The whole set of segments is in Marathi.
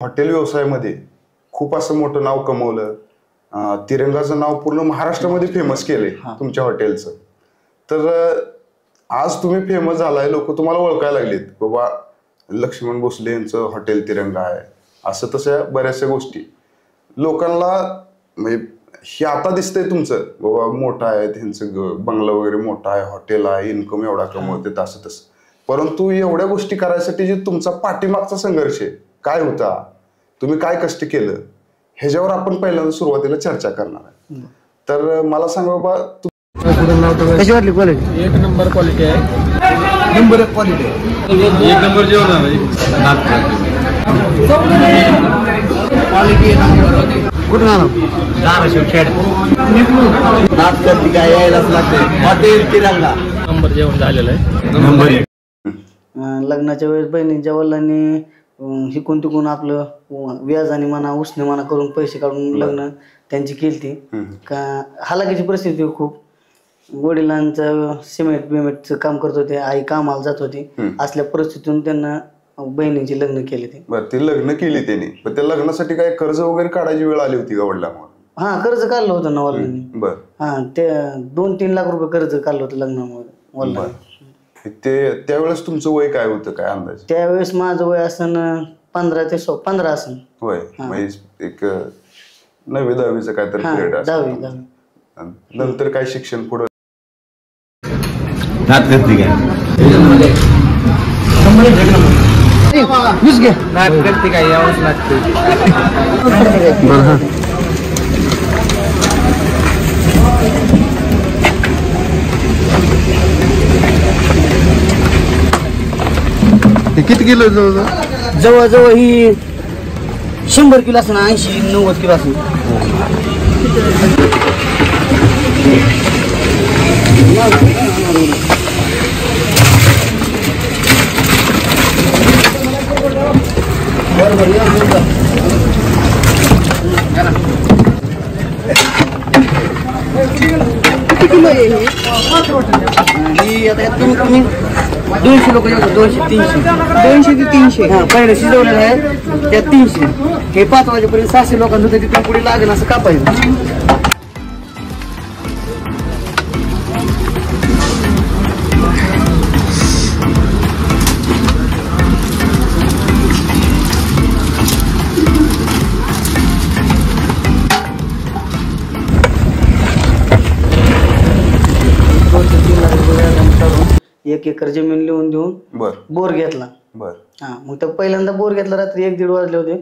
हॉटेल व्यवसायामध्ये खूप असं मोठं नाव कमवलं. तिरंगाचं नाव पूर्ण महाराष्ट्रामध्ये फेमस केलंय तुमच्या हॉटेलचं. तर आज तुम्ही फेमस झालाय, लोक तुम्हाला ओळखायला लागलेत, बाबा लक्ष्मण भोसले यांचं हॉटेल तिरंगा आहे, असं तशा बऱ्याचशा गोष्टी लोकांना म्हणजे हे आता दिसतंय तुमचं बाबा मोठं आहे, त्यांचं बंगला वगैरे मोठा आहे, हॉटेल आहे, इन्कम एवढा कमवते असं तसं. परंतु एवढ्या गोष्टी करायसाठी जे तुमचा पाठीमागचा संघर्ष आहे काय होता, तुम्ही काय कष्ट केलं, ह्याच्यावर आपण पहिल्यांदा सुरुवातीला चर्चा करणार आहे. तर मला सांगा बाबा कशी वाटली क्वालिटी? एक नंबर क्वालिटी आहे. नंबर एक क्वालिटी आहे. एक नंबर जेवण आहे. कुठून आला? धाराशिव खेड. नाच करती काय यायलाच लागते. हॉटेल तिरंगा नंबर जेवण झालेलं आहे. नंबर. लग्नाच्या वेळेस बहिणींच्या वडिलांनी हिकून तिकून आपलं व्याजाने म्हणा उसने म्हणा करून पैसे काढून लग्न त्यांची केली. का हालाकीची परिस्थिती खूप. वडिलांचं सिमेंट बिमेंटचं काम करत होते, आई कामाला जात होती. असल्या परिस्थितीतून त्यांना बहिणींची लग्न केले ते. बरं, ते लग्न केली त्यांनी, पण त्या लग्नासाठी काय कर्ज वगैरे काढायची वेळ आली होती का वडिलांवर? हा, कर्ज काढलं होतं ना वडिलांनी. बर. हा, ते 2-3 लाख रुपये कर्ज काढलं होतं लग्नामुळे वडिलांनी. ते त्यावेळेस तुमचं वय काय होतं, काय अंदाज? त्यावेळेस माझं वय असन 15 ते 15 असन. होय, म्हणजे एक 9वी-10वीचं काहीतरी पिरियड असतं. 10वी. नंतर काय शिक्षण पुढे? नाच करती काय नाच करते काय यावंच लागते. किती किलो? जवळजवळ ही 100 किलो असं, 80-90 किलो असं. किती किलो आहे ही? आता तुम्ही 200 लोक येतात. 200 ते 300. हा, पहिले शिजवलेलं आहे त्यात 300. हे 5 वाजेपर्यंत 600 लोकांचं तिथून पुढे लागेल असं कापायचं. एक एकर जमीन लिहून देऊन बोर घेतला. हा, मग त्या पहिल्यांदा बोर घेतला रात्री 1-1:30 वाजले होते.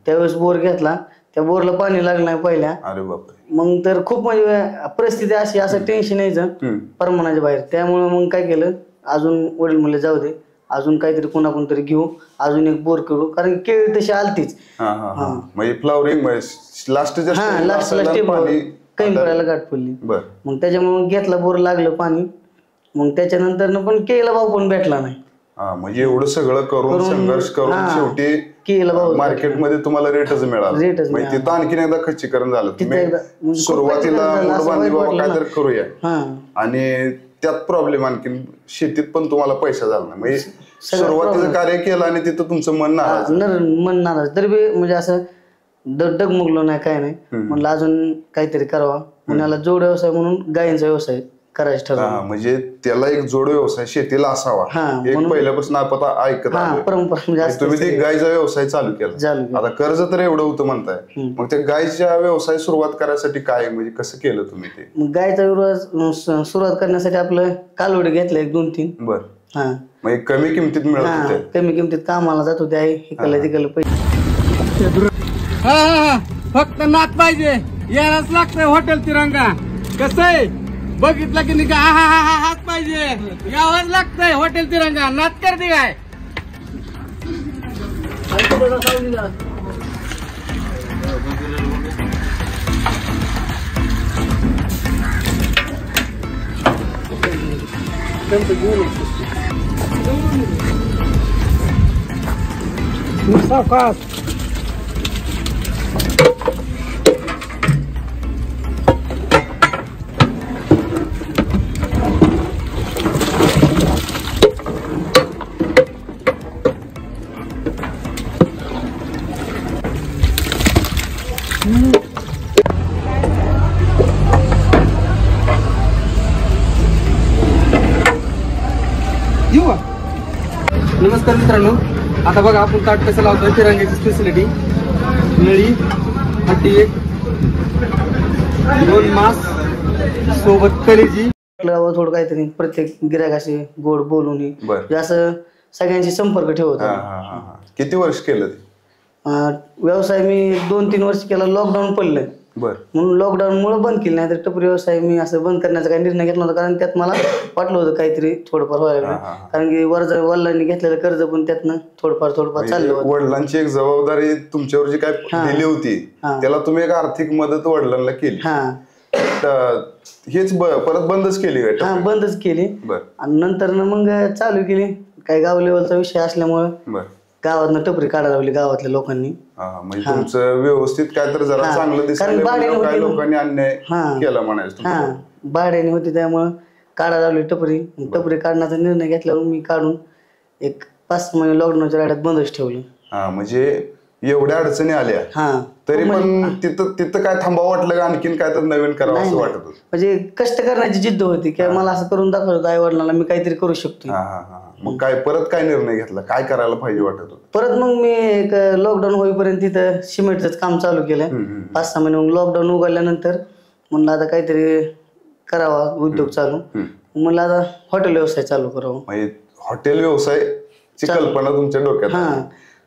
त्यावेळेस बोर घेतला, त्या बोरला पाणी लागलं नाही पहिल्या. अरे बापरे. मग तर खूप म्हणजे परिस्थिती अशी, असं टेन्शन यायचं प्रमाणाच्या बाहेर. त्यामुळे मग काय केलं, अजून वडील म्हणले जाऊ दे, अजून काहीतरी कोणाकोण तरी घेऊ, अजून एक बोर करू, कारण केळी तशी आलतीच. फ्लॉवरिंग लास्टच्या काही पडायला गाठ पडली. मग त्याच्यामुळे घेतला बोर, लागलं पाणी. मग त्याच्यानंतर पण केळीला भाव पण भेटला नाही. म्हणजे एवढं सगळं करून संघर्ष करून शेवटी केळीला भाव मार्केटमध्ये तुम्हाला रेटच मिळाला. म्हणजे तिथं आणखीन एकदा खच्चीकरण झालं. तुम्ही सुरुवातीला काहीतरी करूया आणि त्यात प्रॉब्लेम आणखीन शेतीत पण तुम्हाला पैसा झाला नाही. म्हणजे सुरुवातीचं कार्य केलं आणि तिथं तुमचं मन नाराज तरी बी म्हणजे असं डगमगलो नाही, काय नाही. म्हणलं अजून काहीतरी करावा. पुण्याला जोड व्यवसाय म्हणून गायींचा व्यवसाय करायचं ठरवलं. म्हणजे त्याला एक जोड व्यवसाय शेतीला असावा एक पहिल्यापासून आपण ऐकत आहोत. तुम्ही ते गायचा व्यवसाय चालू केला. आता कर्ज तर एवढं होतं म्हणताय, मग त्या गायच्या व्यवसाय सुरुवात करायसाठी काय म्हणजे कसं केलं तुम्ही ते? मग गायचा सुरुवात करण्यासाठी आपलं कालवडी घेतलं 1-2-3. बर. हा, म्हणजे कमी किमतीत मिळत होते. कमी किमतीत कामाला जात होते. आई हिकलं तिकलं पैसे. फक्त नाच पाहिजे, यायलाच लागतंय हॉटेल तिरंगा. कसं आहे बघितलं की नाही का, हात पाहिजे, यावंच लागतंय हॉटेल तिरंगा. नाच करते काय? सावकाश. येऊ का? नमस्कार मित्रांनो, आता बघा आपण ताट कसं लावतोय. तिरंग्याची स्पेशलिटी नळी, हट्टी एक, 2 मास सोबत कलेजी. थोडं काहीतरी प्रत्येक गिरायकाशी गोड बोलून बरं. असं सगळ्यांशी संपर्क ठेवत. किती वर्ष केलं ते? व्यवसाय मी 2-3 वर्ष केला. लॉकडाऊन पडलं बर. म्हणून लॉकडाऊन मुळे बंद केली, नाही तर टपरी व्यवसाय मी असं बंद करण्याचा काही निर्णय घेतला नव्हता. कारण त्यात मला वाटलं होतं काहीतरी थोडंफार व्हायला, कारण की वडिलांनी घेतलेलं कर्ज पण त्यातनं थोडंफार चाललं होतं. वडिलांची एक जबाबदारी तुमच्यावर जी काय दिली होती त्याला तुम्ही एक आर्थिक मदत वडिलांना केली. हेच परत बंदच केली का? हा, बंदच केली. आणि नंतर मग चालू केली. काही गाव लेवलचा विषय असल्यामुळे गावातनं टपरी काढायला लावली गावातल्या लोकांनी. म्हणजे तुमचं व्यवस्थित काय तर जरा चांगलं दिसलं, काही लोकांनी अन्याय केला म्हणायचं. भाड्याने होती त्यामुळं काढायला लावली टपरी. टपरी काढण्याचा निर्णय घेतल्यावर मी काढून एक 5 महिने लॉकडाऊनच्या राड्यात बंदच ठेवली. म्हणजे एवढ्या अडचणी आल्या तरी पण तिथं काय थांबावं वाटलं का आणखीन काय तर नवीन करावं असं वाटत होतं? म्हणजे कष्ट करण्याची जिद्द होती की मला असं करून दाखवत आई वडिलांना मी काहीतरी करू शकतो. मग काय परत काय निर्णय घेतला, काय करायला पाहिजे वाटत होतं? परत मग मी एक लॉकडाऊन होईपर्यंत तिथं सिमेंटच काम चालू केलं 5-6 महिने. मग लॉकडाऊन उघडल्यानंतर म्हणलं आता काहीतरी करावा उद्योग चालू. म्हणलं आता हॉटेल व्यवसाय चालू करावं. म्हणजे हॉटेल व्यवसायची कल्पना तुमच्या डोक्यात.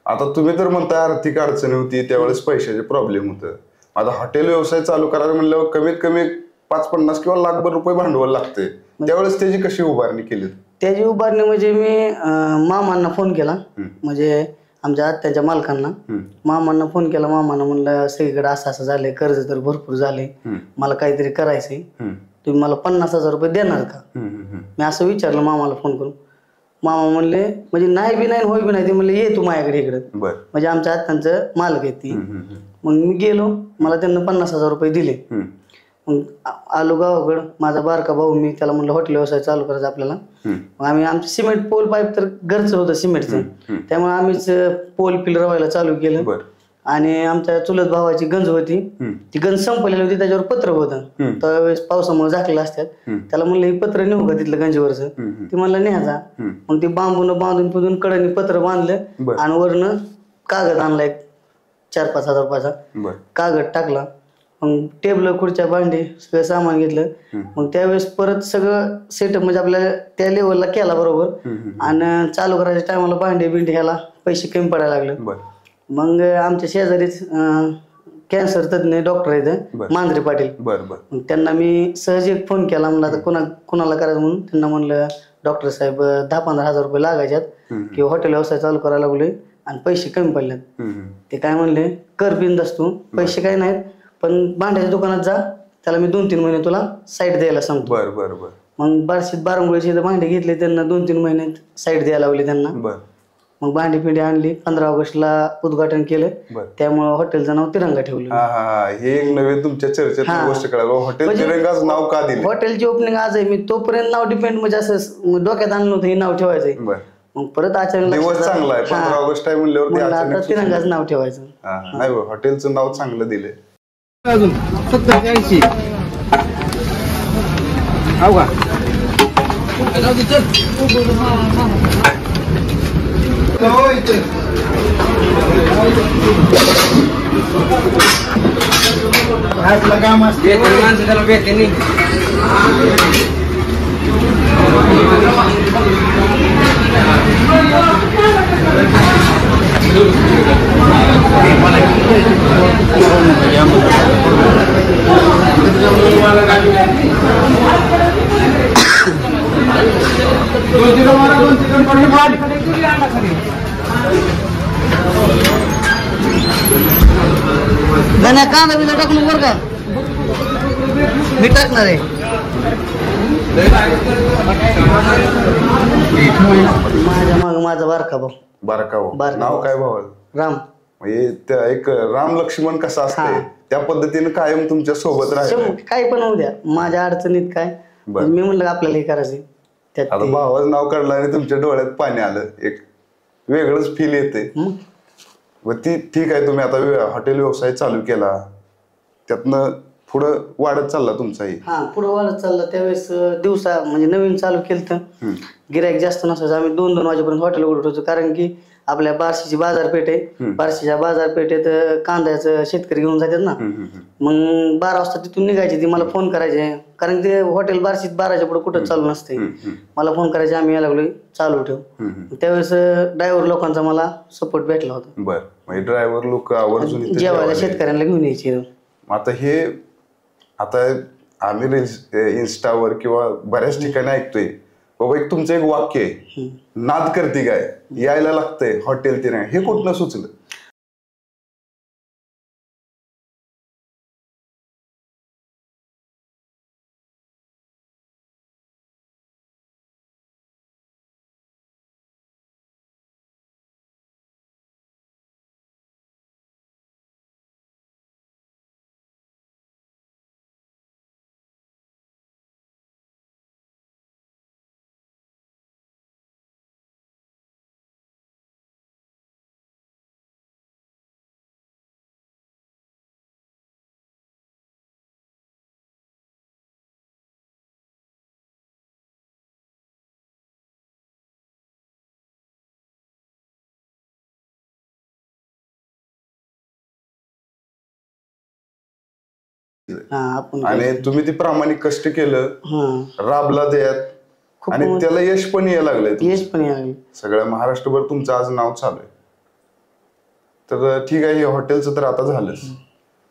आता तुम्ही तर म्हणता आर्थिक अडचणी होती त्यावेळेस, पैशाचे प्रॉब्लेम होतं. आता हॉटेल व्यवसाय चालू करायला म्हणल्यावर कमीत कमी 5-50 किंवा लाखभर रुपये भांडवल लागते. त्यावेळेस त्याची कशी उभारणी केली? त्याची उभारणी म्हणजे मी मामांना फोन केला, म्हणजे आमच्या आत्याच्या मालकांना. मामांना फोन केला. मामांना म्हणलं सगळीकडे असं झालंय, कर्ज तर भरपूर झाले, मला काहीतरी करायचंय, तुम्ही मला 50,000 रुपये देणार का? मी असं विचारलं मामाला फोन करून. मामा म्हणले म्हणजे नाही बी नाही होय बी नाही. ते म्हणले ये तू माझ्याकडे इकडे, म्हणजे आमच्या आत्यांचं मालक आहे ती. मग मी गेलो, मला त्यांना 50,000 रुपये दिले. मग आलो गावाकडं. माझा बारका भाऊ, मी त्याला म्हणलं हॉटेल व्यवसाय चालू करायचा आपल्याला. मग आम्ही आमचं सिमेंट पोल पाईप तर घरचं होतं सिमेंटचं, त्यामुळे आम्हीच पोल पिल रवायला चालू केलं. आणि आमच्या चुलत भावाची गंज होती, ती गंज संपलेली होती, त्याच्यावर पत्र होतं. त्यावेळेस पावसामुळे झाकलेलं असतात. त्याला म्हणलं हे पत्र नेऊ का तिथलं गंजीवरचं? ती म्हणलं न्यायचा. मग ती बांबून बांधून पुधून कडनी पत्र बांधलं आणि वरनं कागद आणला एक 4-5 हजार रुपयाचा कागद टाकला. मग टेबल, खुर्च्या, भांडे सगळं सामान घेतलं. मग त्यावेळेस परत सगळं सेटअप म्हणजे आपल्याला त्या लेवलला केला बरोबर. आणि चालू करायच्या टायमाला भांडे बिंडे ह्याला पैसे कमी पडायला लागले. मग आमच्या शेजारीच कॅन्सर तज्ञ डॉक्टर आहेत मांजरे पाटील. मग त्यांना मी सहज एक फोन केला. म्हणलं आता कुणाला करायचं म्हणून. त्यांना म्हणलं डॉक्टर साहेब 10-15 हजार रुपये लागायच्यात, किंवा हॉटेल व्यवसाय चालू करायला लागलोय आणि पैसे कमी पडलेत. ते काय म्हणले कर बिंदास तू, पैसे काही नाहीत, पण भांड्याच्या दुकानात जा, त्याला मी 2-3 महिने तुला साईड द्यायला सांगतो. मग बार्शीत बारंगुळीचे भांडे घेतले त्यांना, 2-3 महिने साईड द्यायला लावली त्यांना. मग भांडी पिंडी आणली. 15 ऑगस्टला उद्घाटन केलं. त्यामुळे हॉटेलचं नाव तिरंगा ठेवलं. हे एक नवीन तुमच्या चर्चेत गोष्ट कळाली, हॉटेल तिरंगाच नाव का दिलं? हॉटेलची ओपनिंग आज आहे. मी तोपर्यंत नाव डिपेंड म्हणजे असं डोक्यात आणलं होतं हे नाव ठेवायचंय. मग परत अचानक दिवस चांगला आहे, 15 ऑगस्ट आहे म्हणल्यावर आता तिरंगाच नाव ठेवायचं. नाही, हॉटेलचं नाव चांगलं दिलंय. अजून 70-80 हो का? माणसं त्याला भेटते नाही. गण्या कांदा बिना टाकून बरं का मी टाकणार आहे. माझ्या माग माझा बारका भाऊ. नाव काय भाऊ? राम. म्हणजे एक राम लक्ष्मण कसा असते त्या पद्धतीने कायम तुमच्या सोबत राहील. काय पण होऊ द्या, माझ्या अडचणीत काय मी म्हणलं आपल्याला हे करायचंय. आता भावाचं नाव काढलं आणि तुमच्या डोळ्यात पाणी आलं, एक वेगळंच फील येते. ती ठीक आहे, तुम्ही आता हॉटेल व्यवसाय चालू केला, त्यातनं पुढं वाढत चालला तुमचाही. हा पुढे वाढत चाललं. त्यावेळेस दिवसा म्हणजे नवीन चालू केलं, गिरायक जास्त नसायचं. आम्ही 2-2 वाजेपर्यंत हॉटेल उघडत होतो, कारण की आपल्या बार्शीची बाजारपेठ आहे. बार्शीच्या बाजारपेठेत कांद्याचं शेतकरी घेऊन जातात ना, मग 12 वाजता तिथून निघायचे. ती मला फोन करायचे, कारण ते हॉटेल बार्शीत 12च्या पुढे कुठं चालू नसते. मला फोन करायचे, आम्ही यायला लागलोय, चालू ठेव. त्यावेळेस ड्रायव्हर लोकांचा मला सपोर्ट भेटला होता. बर, म्हणजे ड्रायव्हर लोक आवर्जून जेवायला शेतकऱ्यांना घेऊन यायचे. आता आम्ही रील्स इन्स्टावर किंवा बऱ्याच ठिकाणी ऐकतोय बाबा, एक तुमचं एक वाक्य आहे, नाद करते काय, यायला लागतंय हॉटेल तिरंगा, हे कुठनं सुचलं? आपण आणि तुम्ही ते प्रामाणिक कष्ट केलं, राबला त्यात, आणि त्याला यश पण यायला लागलंय. यश पण यायला सगळ्या महाराष्ट्रभर तुमचं आज नाव चालू आहे. तर ठीक आहे, हे हॉटेलचं तर आता झालंच.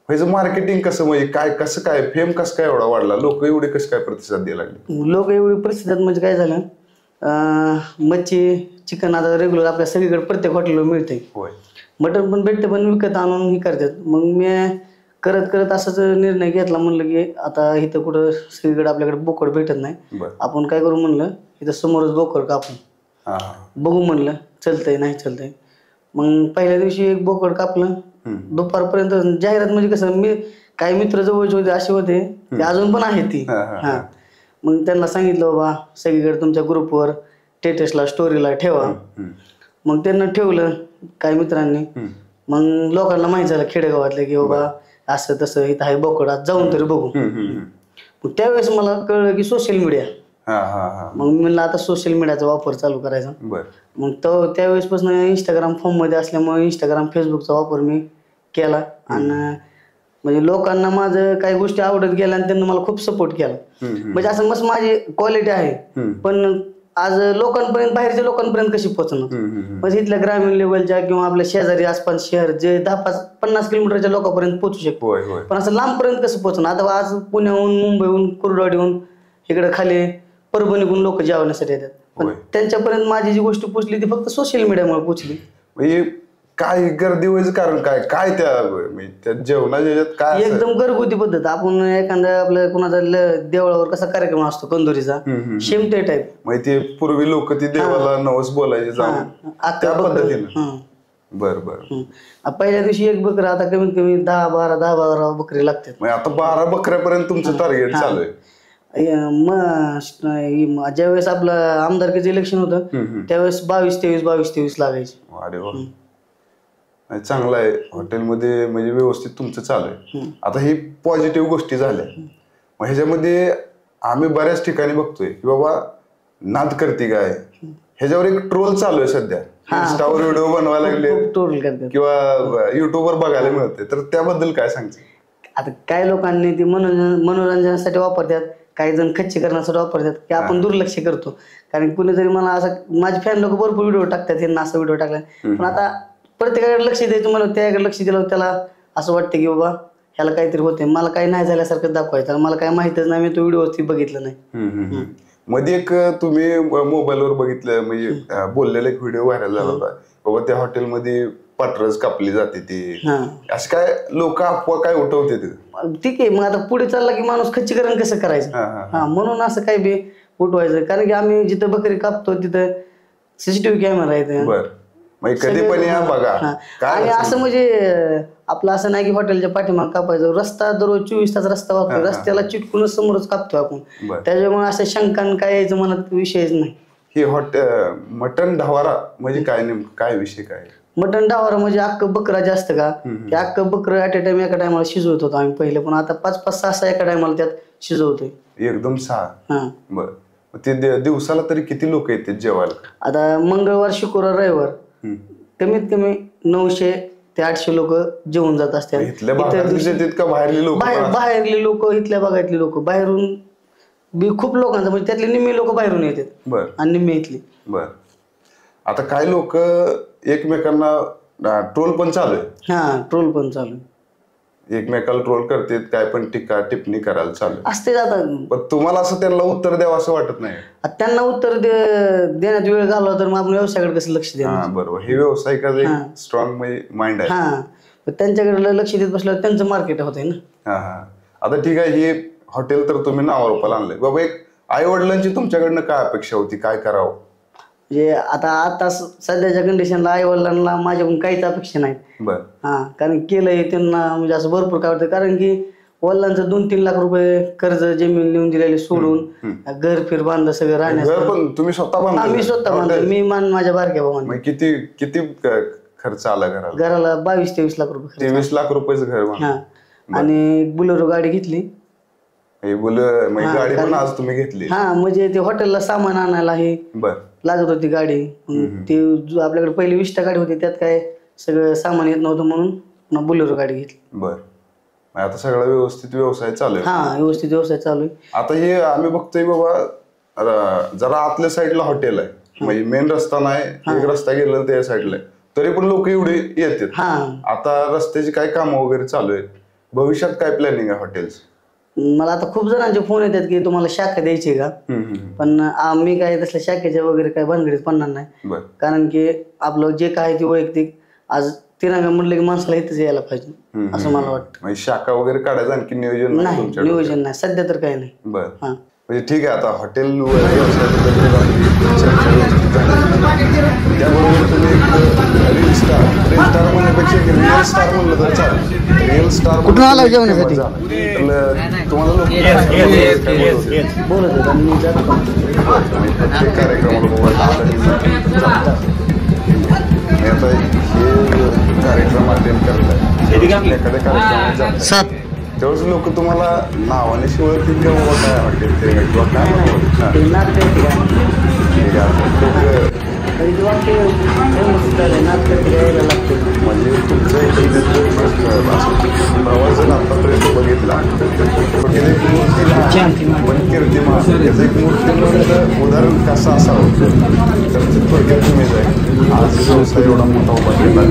ह्याचं मार्केटिंग कसं, म्हणजे काय कसं काय, फेम कसं काय एवढा वाढला, लोक एवढे कसं काय प्रतिसाद द्यायला लागले? लोक एवढे प्रतिसाद म्हणजे काय झालं, मच्छी चिकन आता रेग्युलर आपल्या सगळीकडे प्रत्येक हॉटेलवर मिळते. होय, मटण पण भेटते, पण विकत आणून हे करतात. मग मी करत करत असाच निर्णय घेतला, म्हणलं की आता इथं कुठं सगळीकडे आपल्याकडे बोकड भेटत नाही, आपण काय करू म्हणलं, इथं समोरच बोकड कापून बघू म्हणलं, चलतंय नाही चलतंय. मग पहिल्या दिवशी एक बोकड कापलं, दुपारपर्यंत जाहिरात म्हणजे कसं, मी काही मित्र जवळचे होते असे होते, ते अजून पण आहेत ती. हा, मग त्यांना सांगितलं बाबा सगळीकडे तुमच्या ग्रुपवर स्टेटसला स्टोरीला ठेवा. मग त्यांना ठेवलं काही मित्रांनी. मग लोकांना माहिती झालं खेडेगावातले की बाबा असं तसं इथं आहे बोकड, जाऊन तरी बघू. मग त्यावेळेस मला कळलं की सोशल मीडिया. मग मी म्हणलं आता सोशल मीडियाचा वापर चालू करायचा. मग तो त्यावेळेसपासून इंस्टाग्राम फॉर्म मध्ये असल्यामुळे इंस्टाग्राम फेसबुकचा वापर मी केला. आणि म्हणजे लोकांना माझं काही गोष्टी आवडत गेल्या आणि त्यांनी मला खूप सपोर्ट केला. म्हणजे असं मस्त माझी क्वालिटी आहे, पण आज लोकांपर्यंत, बाहेरच्या लोकांपर्यंत कशी पोहोचणार. म्हणजे इथल्या ग्रामीण लेवलच्या किंवा आपल्या शेजारी आसपास शहर जे 10-50 किलोमीटरच्या लोकांपर्यंत पोहोचू शकतो, पण असं लांबपर्यंत कसं पोहोचणार. आता आज पुण्याहून, मुंबईहून, कुर्डवाडीहून, इकडे खाली परभणीहून लोक जेवण्यासाठी येतात, पण त्यांच्यापर्यंत माझी जी गोष्ट पोहोचली ती फक्त सोशल मीडियामुळे पोहोचली. म्हणजे काय गर्दी व्हायचं कारण काय त्या जेवणाच्या काय? एकदम घरगुती पद्धत. आपण एखाद्या आपल्या कुणाचा देवळावर कसा कार्यक्रम असतो कंदुरीचा, शेमटे टाईप. माहिती पूर्वी लोक ती देवाला नवस बोलायचे त्या पद्धतीने. बर बर. पहिल्या दिवशी एक बकरा, आता कमीत कमी 10-12 बकरी लागतात. आता 12 बकऱ्यापर्यंत तुमचं टार्गेट चालू आहे. मग ज्यावेळेस आपलं आमदारकीचं इलेक्शन होतं त्यावेळेस 22-23 लागायचे. अरे वा, चांगलं आहे. हॉटेलमध्ये म्हणजे व्यवस्थित तुमचं चालू आहे. आता ही पॉझिटिव्ह गोष्टी झाल्या. मग ह्याच्यामध्ये आम्ही बऱ्याच ठिकाणी बघतोय की बाबा नाद करते काय, ह्याच्यावर एक ट्रोल चालू आहे सध्या. इंस्टावर व्हिडिओ बनवायला लागले किंवा युट्यूबवर बघायला मिळते, तर त्याबद्दल काय सांगते? आता काय लोकांनी ते मनोरंजनासाठी वापरतात, काही जण खच्ची करण्यासाठी वापरतात, की आपण दुर्लक्ष करतो. कारण कुणीतरी मला असं, माझे फॅन लोक भरपूर व्हिडिओ टाकतात, यांना असं व्हिडिओ टाकला, पण आता प्रत्येकाकडे लक्ष द्यायचं मला, त्याकडे लक्ष दिलं त्याला असं वाटतं की बाबा ह्याला काहीतरी होते, मला काही नाही झाल्यासारखं दाखवायचं, मला काही माहितच नाही, मी तो व्हिडिओ बघितलं नाही. मध्ये एक तुम्ही मोबाईलवर बघितलं, म्हणजे बोललेला एक व्हिडिओ व्हायरल झाला होता, बाबा त्या हॉटेलमध्ये पाटरच कापली जाते ती, असं काय लोक अफवा काय उठवते ते? ठीक आहे, मग आता पुढे चालला की माणूस खच्चीकरण कसं करायचं, म्हणून असं काही बी उठवायचं. कारण की आम्ही जिथं बकरी कापतो तिथं सीसीटीव्ही कॅमेरा आहे, कधी पण या बघा. आणि असं म्हणजे आपलं असं नाही की हॉटेलच्या पाठीमाग कापायचं, रस्ता दररोज 24 तास रस्ता वापरतो, रस्त्याला चिटकूनच समोरच कापतो आपण, त्याच्यामुळे असं शंकान काय यायचं मनात विषयच नाही. हे मटण ढवारा म्हणजे काय, नेमकं काय विषय काय? मटण डावारा म्हणजे अख्खं बकरा जास्त का ते अख्खं बकरं ऍट अ टाइम एका टायमाला शिजवत होतो आम्ही पहिले, पण आता 5-5, 6-6 एका टायमाला त्यात शिजवतोय. एकदम 6. हा. बर ते दिवसाला तरी किती लोक येतात जेवायला? आता मंगळवार, शुक्रवार, रविवार कमीत कमी 900 ते 800 लोक जेवून जात असतात. इथल्या भागातले येतात का बाहेरले लोक? बाहेरले लोक, इथल्या भागातली लोक, बाहेरून खूप लोकांचं म्हणजे त्यातले निम्मे लोक बाहेरून येतात. बर. आणि निम्मे इथली. बर. आता काही लोक एकमेकांना ट्रोल पण चालू आहे. हा, ट्रोल पण चालू आहे. एकमेकाला ट्रोल करतात, काय पण टीका टिप्पणी करायला चालू असते. आता पण तुम्हाला असं त्यांना उत्तर द्यावं असं वाटत नाही? त्यांना उत्तर देण्यात वेळ घालवा तर मग आपण व्यवसायाकडे कसं लक्ष द्यावं? बरोबर. हे व्यावसायिकाचं स्ट्रॉंग माइंड आहे. हा, त्यांच्याकडे लक्ष देत बसल्यावर त्यांचं मार्केट होत आहे ना. हा. आता ठीक आहे, हे हॉटेल तर तुम्ही नावारूपाला आणलंय बाबा, एक आई वडिलांची तुमच्याकडनं काय अपेक्षा होती, काय करावं? म्हणजे आता सध्याच्या कंडिशनला आई वडिलांना माझ्याकडून काहीच अपेक्षा नाहीत. बर. हा, कारण केलंय त्यांना म्हणजे असं भरपूर काय वाटतं, कारण की वडिलांचं 2-3 लाख रुपये कर्ज जमीन लिहून दिलेले सोडून घर फिर बांधलं सगळं राहण्याचं. पण तुम्ही स्वतः बांधलं? मी स्वतः बांधलं. मी माझ्या बारक्या भावाने. किती खर्च आला घराला 22-23 लाख रुपये. 23 लाख रुपयाचं घर बांधलं. हा. आणि बुलेरो गाडी घेतली. गाडी पण आज तुम्ही घेतली? हा, म्हणजे ते हॉटेलला सामान आणायला हे लागत होती गाडी. ती आपल्याकडे पहिली विस्टा गाडी होती, त्यात काय सगळं सामान येत नव्हतं म्हणून बुलेरो गाडी घेतली. बर. आता सगळा व्यवस्थित व्यवसाय चालू आहे? हा, व्यवस्थित व्यवसाय चालू आहे. आता हे आम्ही बघतोय बाबा, जरा आतल्या साईडला हॉटेल आहे, म्हणजे मेन रस्ता नाही, एक रस्ता गेला त्या साईडला, तरी पण लोक एवढे येतात. आता रस्त्याची काय कामं वगैरे चालू आहेत, भविष्यात काय प्लॅनिंग आहे हॉटेल्स? मला आता खूप जणांचे फोन येतात की तुम्हाला शाखा द्यायची का, पण आम्ही काय तसल्या शाखेच्या वगैरे काय भानगडीत पडणार नाही. कारण की आपलं जे काय ते वैयक्तिक, आज तिरंगा म्हटलं की माणसाला इथंच यायला पाहिजे असं मला वाटतं. शाखा वगैरे काढायचं आणखी नियोजन नाही? नियोजन नाही सध्या तर काही नाही. बरं. म्हणजे ठीक आहे, आता हॉटेल त्याबरोबर तुम्ही रील स्टार म्हणण्यापेक्षा रिअल स्टार म्हणलं तर चालेल. रिअल स्टार कुठून आला जेवणासाठी? तुम्हाला लोक बोलत आता हे कार्यक्रम अटेंड करताय, एखाद्या कार्यक्रमात जातात त्यावेळेस लोक तुम्हाला नावाने ओळखतील किंवा बाबा काय हॉटेल ते किंवा काय म्हणजे तुमचं प्रवास जर आतापर्यंत बघितला पण कीर्तिमान याचं एक मूर्तीचं उदाहरण कसं असावं तर थोडक्यात तुम्ही जाईल. आज व्यवसाय एवढा मोठा उभा केला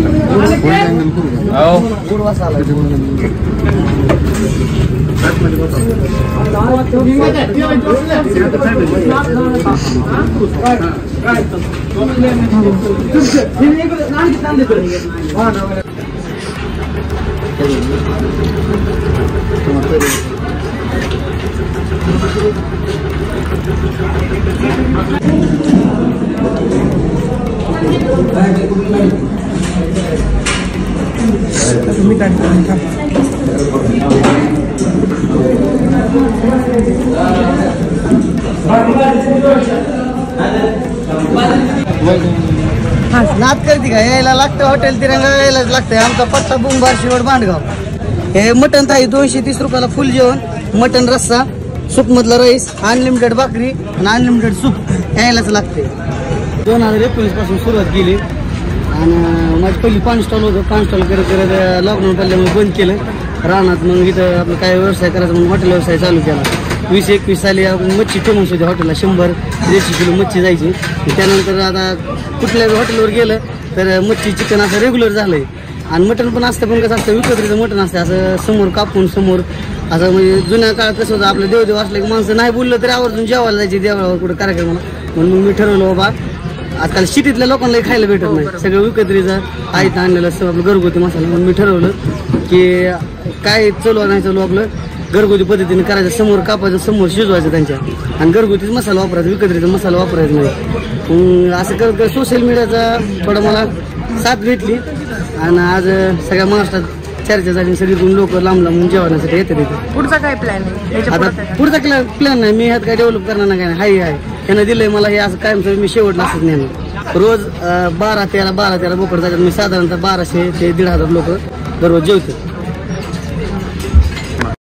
नाद करते का यायला लागतं हॉटेल तिरंगा यायलाच लागतंय. आमचा पत्ता बुंबारशी रोड बांधगाव. हे मटण थाळी 230 रुपयाला फुल जेवण, मटण रस्सा, सूप मधला राईस, अनलिमिटेड भाकरी आणि अनलिमिटेड सूप यायलाच लागते. 2019 पासून सुरुवात केली आणि माझी पहिली पान स्टॉल होतं. पान स्टॉल करत करत लॉकडाऊन पडल्यामुळे बंद केलं. रानात मग इथं आपलं काय व्यवसाय करायचा म्हणून हॉटेल व्यवसाय चालू केला. 2021 साली मच्छी फेमस होती हॉटेलला, 100-150 किलो मच्छी जायची. त्यानंतर आता कुठल्या हॉटेलवर गेलं तर मच्छी चिकन असं रेग्युलर झालंय. आणि मटण पण असतं, पण कसं असतं विकत्रीचं मटण असतं, असं समोर कापून समोर असं. म्हणजे जुन्या काळात कसं होतं आपलं देवदेव असलं की माणसं नाही बोललं तरी आवर्जून जेवायला जायची देवळावर कुठं कार्यक्रमाला. म्हणून मी ठरवलं बाबा आजकाल सिटीतल्या लोकांना खायला भेटत नाही, सगळं विकत्रीचं आयतं आणलेलं असतं आपलं घरगुती मसाला. म्हणून मी ठरवलं की काय चलू नाही चलू आपलं घरगुती पद्धतीने करायचं, समोर कापायचं समोर शिजवायचं त्यांच्या, आणि घरगुतीच मसाला वापरायचा, विकत्रीचा मसाला वापरायचा नाही. असं करत सोशल मीडियाचा थोडं मला साथ भेटली आणि आज सगळ्या महाराष्ट्रात चर्चा झाली. सगळीकडून लोक लांब लांबून जेवणासाठी येतात इथे. पुढचा काय प्लॅन आहे? आता पुढचा प्लॅन नाही, मी ह्यात काय डेव्हलप करणार नाही, काय आहे त्यांना दिलंय मला हे असं कायमचं मी शेवटला असंच नेणार. रोज 12-13 बोकड जातात. मी साधारणतः 1200 ते 1500 लोक दररोज जेवतात.